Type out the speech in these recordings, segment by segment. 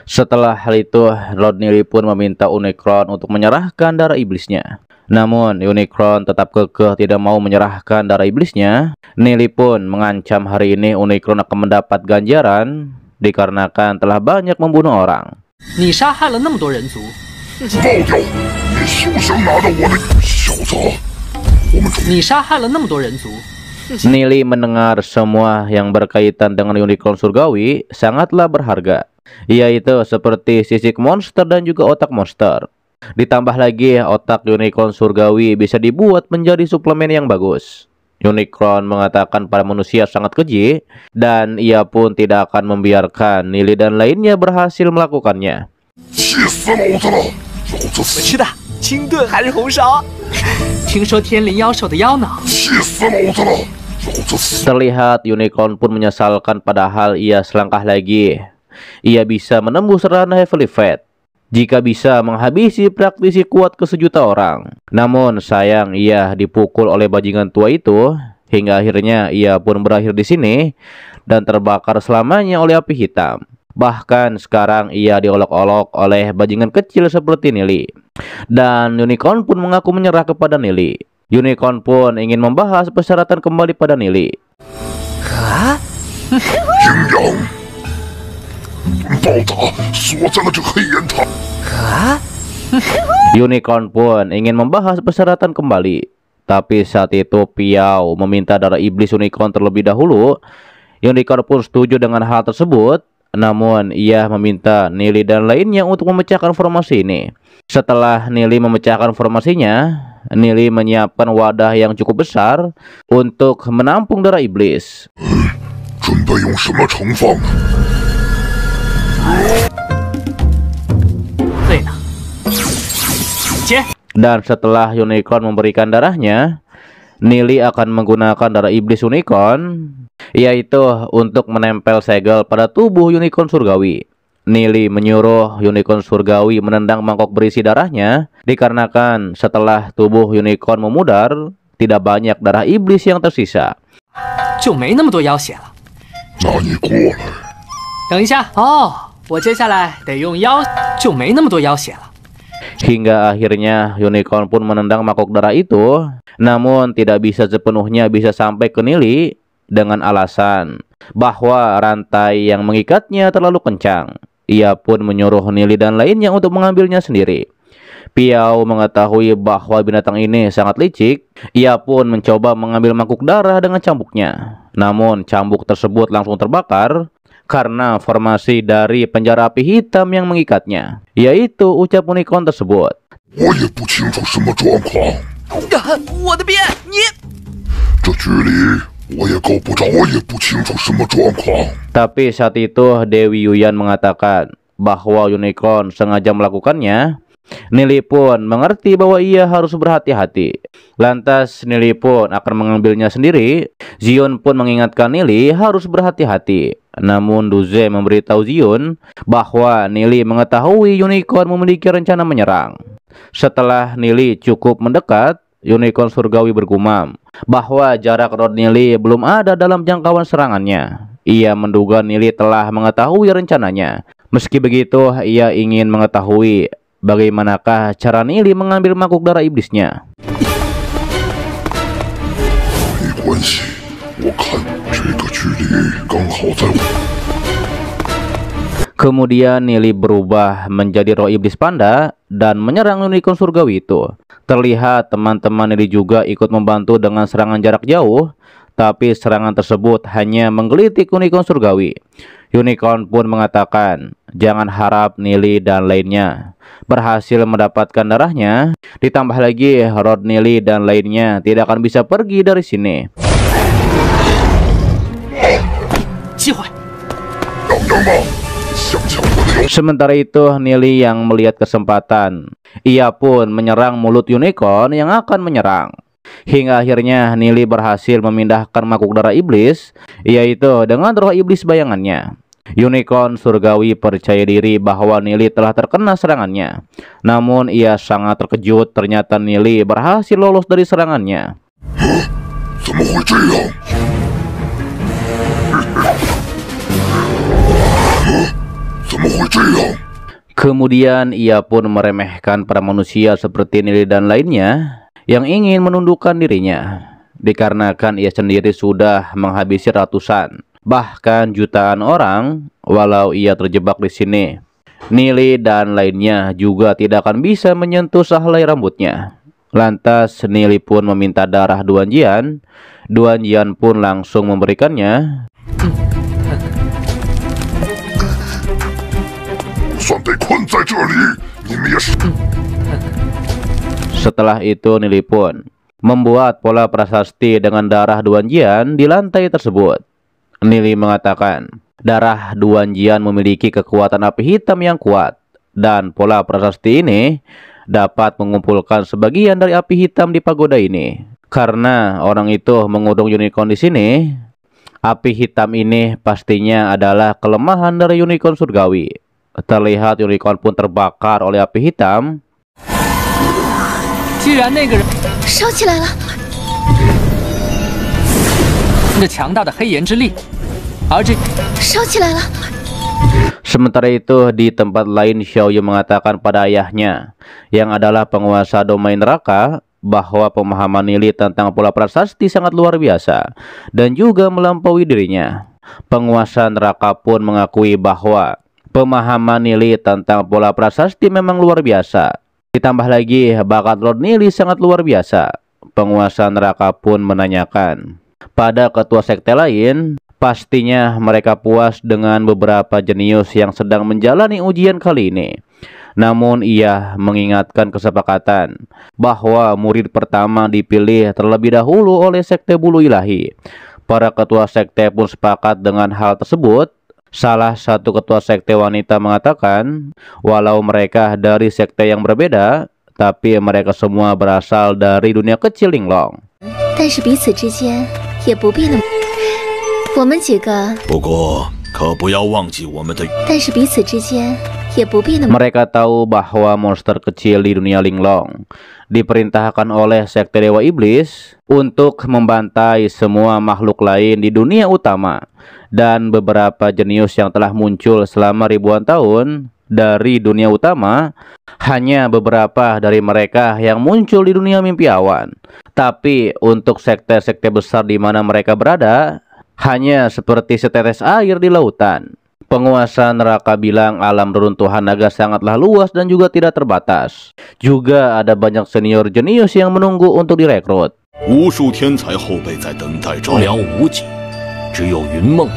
Setelah hal itu, Lord Nili pun meminta Unicron untuk menyerahkan darah iblisnya. Namun, Unicron tetap kekeh tidak mau menyerahkan darah iblisnya. Nili pun mengancam hari ini Unicron akan mendapat ganjaran dikarenakan telah banyak membunuh orang. 你杀害了那么多人族，爆掉！你休想拿到我的小子！我们你杀害了那么多人族， Nili mendengar semua yang berkaitan dengan Unicron surgawi sangatlah berharga, yaitu seperti sisik monster dan juga otak monster. Ditambah lagi otak Unicron surgawi bisa dibuat menjadi suplemen yang bagus. Unicron mengatakan para manusia sangat keji dan ia pun tidak akan membiarkan Nili dan lainnya berhasil melakukannya. 气死老子了！老子我死！吃的清炖还是红烧？听说天灵妖兽的腰脑， 气死老子了！老子死！ Terlihat Unicron pun menyesalkan padahal ia selangkah lagi. Ia bisa menembus ranah Heavily Fate jika bisa menghabisi praktisi kuat ke1.000.000 orang. Namun sayang ia dipukul oleh bajingan tua itu hingga akhirnya ia pun berakhir di sini dan terbakar selamanya oleh api hitam. Bahkan sekarang ia diolok-olok oleh bajingan kecil seperti Nili. Dan Unicron pun mengaku menyerah kepada Nili. Unicron pun ingin membahas persyaratan kembali pada Nili. 阴阳暴打锁在了这黑岩塔。 Unicron pun ingin membahas persyaratan kembali. Tapi saat itu Piao meminta darah iblis Unicron terlebih dahulu. Unicron pun setuju dengan hal tersebut. Namun ia meminta Nili dan lainnya untuk memecahkan formasi ini. Setelah Nili memecahkan formasinya, Nili menyiapkan wadah yang cukup besar untuk menampung darah iblis. 准备用什么盛放呢？ 对呢，接。 Dan setelah Unicron memberikan darahnya, Nili akan menggunakan darah iblis Unicron, yaitu untuk menempel segel pada tubuh Unicron surgawi. Nili menyuruh Unicron surgawi menendang mangkok berisi darahnya, dikarenakan setelah tubuh Unicron memudar, tidak banyak darah iblis yang tersisa. 就没那么多妖血了。那你过来。 等一下哦，我接下来得用妖，就没那么多妖血了。 Hingga akhirnya Unicron pun menendang mangkok darah itu, namun tidak bisa sepenuhnya bisa sampai ke Nili dengan alasan bahwa rantai yang mengikatnya terlalu kencang. Ia pun menyuruh Nili dan lainnya untuk mengambilnya sendiri. Piao mengetahui bahwa binatang ini sangat licik. Ia pun mencoba mengambil mangkuk darah dengan cambuknya. Namun cambuk tersebut langsung terbakar karena formasi dari penjara api hitam yang mengikatnya, yaitu ucap Unicron tersebut. 我也不清楚什么状况，我的鞭，你这距离我也够不着，我也不清楚什么状况。 Tapi saat itu Dewi Yuyan mengatakan bahwa Unicron sengaja melakukannya. Nili pun mengerti bahwa ia harus berhati-hati. Lantas Nili pun akan mengambilnya sendiri. Zion pun mengingatkan Nili harus berhati-hati. Namun Duze memberitahu Zion bahwa Nili mengetahui Unicron memiliki rencana menyerang. Setelah Nili cukup mendekat, Unicron surgawi bergumam bahwa jarak Lord Nili belum ada dalam jangkauan serangannya. Ia menduga Nili telah mengetahui rencananya. Meski begitu, ia ingin mengetahui bagaimanakah cara Nili mengambil mangkuk darah iblisnya. 没关系，我看这个距离刚好在我。 Kemudian Nili berubah menjadi roh iblis panda dan menyerang Unicron surgawi itu. Terlihat teman-teman Nili juga ikut membantu dengan serangan jarak jauh, tapi serangan tersebut hanya menggelitik Unicron surgawi. Unicron pun mengatakan, jangan harap Nili dan lainnya berhasil mendapatkan darahnya. Ditambah lagi, Lord Nili dan lainnya tidak akan bisa pergi dari sini. 机会，等等吧，想抢我的药。 Sementara itu Nili yang melihat kesempatan, ia pun menyerang mulut Unicron yang akan menyerang. Hingga akhirnya Nili berhasil memindahkan mangkuk darah iblis, yaitu dengan roh iblis bayangannya. Unicron surgawi percaya diri bahwa Nili telah terkena serangannya. Namun ia sangat terkejut ternyata Nili berhasil lolos dari serangannya. 怎么会这样？怎么会这样？样。 Kemudian ia pun meremehkan para manusia seperti Nili dan lainnya yang ingin menundukkan dirinya, dikarenakan ia sendiri sudah menghabisi ratusan, bahkan jutaan orang walau ia terjebak di sini. Nili dan lainnya juga tidak akan bisa menyentuh sehelai rambutnya. Lantas Nili pun meminta darah Duan Jian. Duan Jian pun langsung memberikannya. 算被困在这里，你们也是。 Setelah itu Nili pun membuat pola prasasti dengan darah Duan Jian di lantai tersebut. Nili mengatakan darah Duan Jian memiliki kekuatan api hitam yang kuat, dan pola prasasti ini dapat mengumpulkan sebagian dari api hitam di pagoda ini. Karena orang itu mengudung unicorn di sini, api hitam ini pastinya adalah kelemahan dari unicorn surgawi. Terlihat unicorn pun terbakar oleh api hitam. 既然那个人烧起来了，那强大的黑炎之力，而这烧起来了。 Sementara itu di tempat lain, Xiao Yu mengatakan pada ayahnya yang adalah penguasa domain neraka bahwa pemahaman Nili tentang pola prasasti sangat luar biasa dan juga melampaui dirinya. Penguasa neraka pun mengakui bahwa pemahaman Nili tentang pola prasasti memang luar biasa. Ditambah lagi bakat Lord Nili sangat luar biasa. Penguasa neraka pun menanyakan pada ketua sekte lain, pastinya mereka puas dengan beberapa jenius yang sedang menjalani ujian kali ini. Namun ia mengingatkan kesepakatan bahwa murid pertama dipilih terlebih dahulu oleh sekte bulu ilahi. Para ketua sekte pun sepakat dengan hal tersebut. Salah satu ketua sekte wanita mengatakan, walau mereka dari sekte yang berbeda, tapi mereka semua berasal dari dunia kecil Linglong. 但是彼此之间也不必那么，我们几个，不过可不要忘记我们的。但是彼此之间也不必那么。 Mereka tahu bahwa monster kecil di dunia Linglong diperintahkan oleh sekte Dewa Iblis untuk membantai semua makhluk lain di dunia utama, dan beberapa jenius yang telah muncul selama ribuan tahun dari dunia utama, hanya beberapa dari mereka yang muncul di dunia mimpi awan. Tapi untuk sekte-sekte besar di mana mereka berada, hanya seperti setetes air di lautan. Penguasa neraka bilang alam reruntuhan naga sangatlah luas dan juga tidak terbatas. Juga ada banyak senior jenius yang menunggu untuk direkrut. 无数天才后辈在等待着。良无几，只有云梦。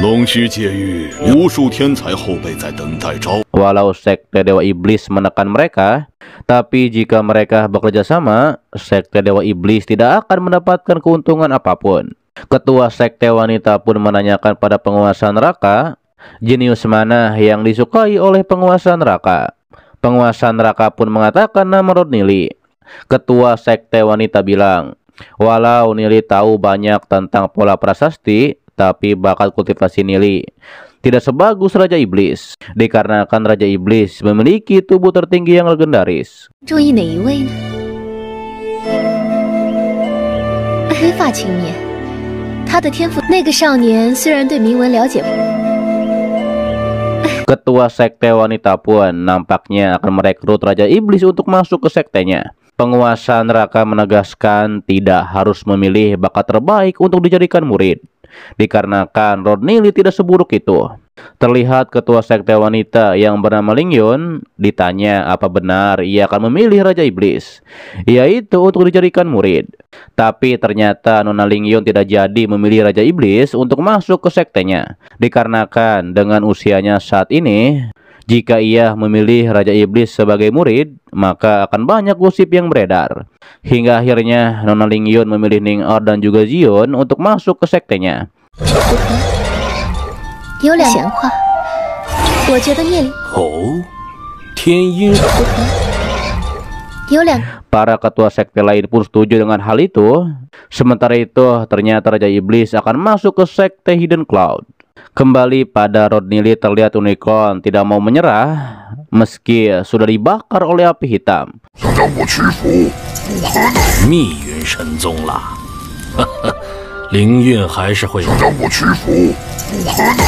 龙须界域，无数天才后辈在等待着。 Walau sekte Dewa Iblis menekan mereka, tapi jika mereka bekerja sama, sekte Dewa Iblis tidak akan mendapatkan keuntungan apapun. Ketua sekte wanita pun menanyakan pada penguasa neraka, jenius mana yang disukai oleh penguasa neraka. Penguasa neraka pun mengatakan nama Lord Nili. Ketua sekte wanita bilang, walau Nili tahu banyak tentang pola prasasti, tapi bakat kultivasi Nili tidak sebagus Raja Iblis, dikarenakan Raja Iblis memiliki tubuh tertinggi yang legendaris. 中意哪一位呢？黑发青年，他的天赋。那个少年虽然对铭文了解不， Ketua sekte wanita pun nampaknya akan merekrut Raja Iblis untuk masuk ke sektenya. Penguasa neraka menegaskan tidak harus memilih bakat terbaik untuk dijadikan murid, dikarenakan Lord Nili tidak seburuk itu. Terlihat ketua sekte wanita yang bernama Ling Yun ditanya apa benar ia akan memilih Raja Iblis, yaitu untuk dijadikan murid. Tapi ternyata Nona Ling Yun tidak jadi memilih Raja Iblis untuk masuk ke sektenya, dikarenakan dengan usianya saat ini, jika ia memilih Raja Iblis sebagai murid, maka akan banyak gosip yang beredar. Hingga akhirnya Nona Ling Yun memilih Ning Er dan juga Zion untuk masuk ke sektenya. 有两闲话，我觉得聂灵哦，天音 有两 Para ketua sekte lain pun setuju dengan hal itu. Sementara itu, ternyata Raja Iblis akan masuk ke sekte Hidden Cloud. Kembali pada Lord Nili, terlihat unicorn tidak mau menyerah meski sudah dibakar oleh api hitam. 想让我屈服，不可能！密云神宗了，哈哈，灵韵还是会。想让我屈服，不可能！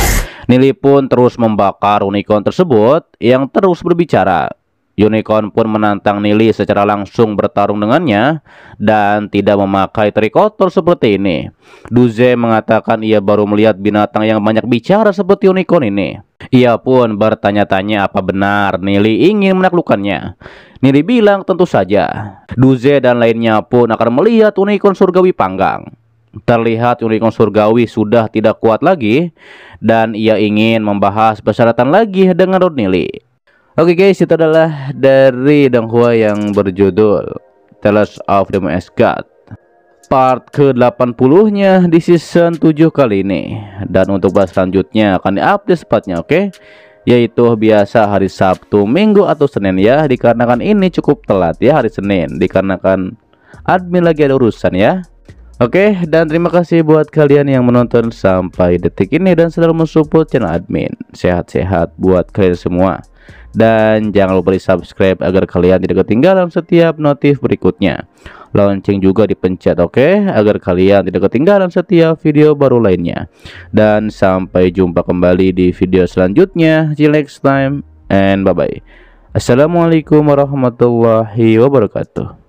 Nili pun terus membakar unicorn tersebut yang terus berbicara. Unicorn pun menantang Nili secara langsung bertarung dengannya dan tidak memakai trik kotor seperti ini. Duze mengatakan ia baru melihat binatang yang banyak bicara seperti unicorn ini. Ia pun bertanya-tanya apa benar Nili ingin menaklukkannya. Nili bilang tentu saja. Duze dan lainnya pun akan melihat unicorn surgawi panggang. Terlihat unicorn surgawi sudah tidak kuat lagi dan ia ingin membahas persyaratan lagi dengan Lord Nili. Oke guys, itu adalah dari Donghua yang berjudul Tales of the Moon God part ke-80-nya di season 7 kali ini. Dan untuk bahas selanjutnya akan diupdate sepatnya, oke? Yaitu biasa hari Sabtu, Minggu atau Senin ya. Dikarenakan ini cukup telat ya hari Senin, dikarenakan admin lagi ada urusan ya. Oke, dan terima kasih buat kalian yang menonton sampai detik ini dan selalu mensupport channel admin. Sehat-sehat buat kalian semua. Dan jangan lupa di subscribe agar kalian tidak ketinggalan setiap notif berikutnya. Lonceng juga dipencet, oke? Agar kalian tidak ketinggalan setiap video baru lainnya. Dan sampai jumpa kembali di video selanjutnya. See you next time and bye bye. Assalamualaikum warahmatullahi wabarakatuh.